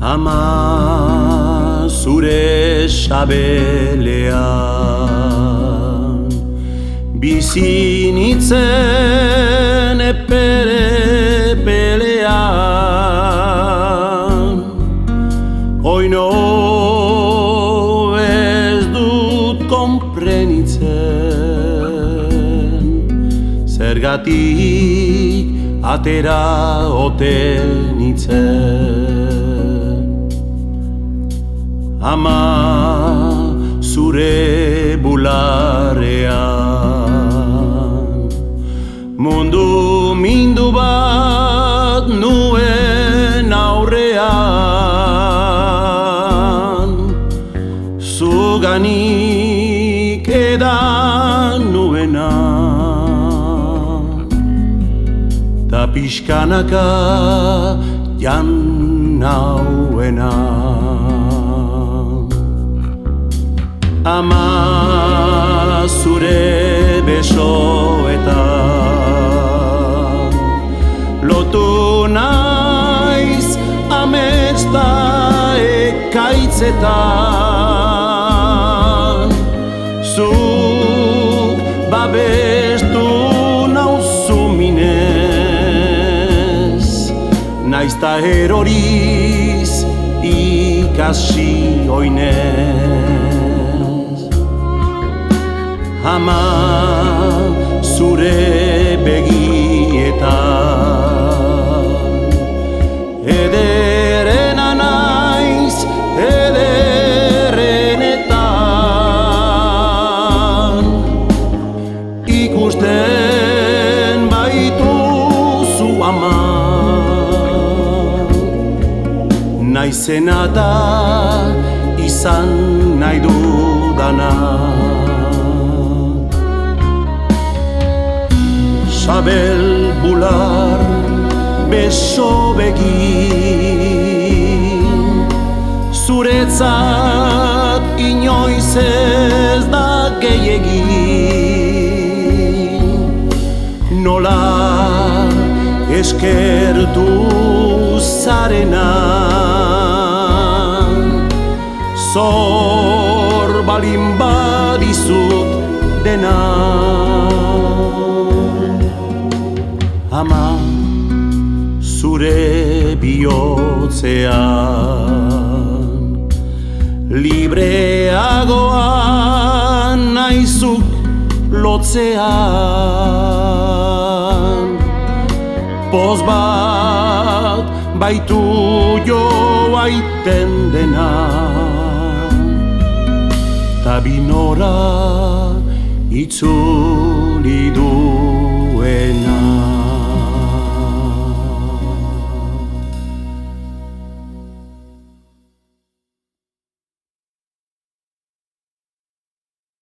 Ama zure sabelean bizi nintzen epere-pelean. Oino ez dut konprenitzen zergatik atera ote nintzen. Ama zure bularrean mundu mindu bat nuen aurrean, zuganik edan nuena ta pixkanaka jan nauena. Ama zure besoetan lotu naiz amets ta ekaitzetan, zuk babestu nauzu minez, naiz ta eroriz ikasi oinez. Ama zure begietan ederena naiz ederenetan, ikusten baituzu ama, naizena da izan nahi dudana. Sabel bular beso begi, zuretzat inoiz ez da gehiegi. Nola eskertu zarena, zor balin badizut dena. Ama zure bihotzean libreagoan naizuk lotzean, poz bat baitu joaiten dena ta binora itzuli duena.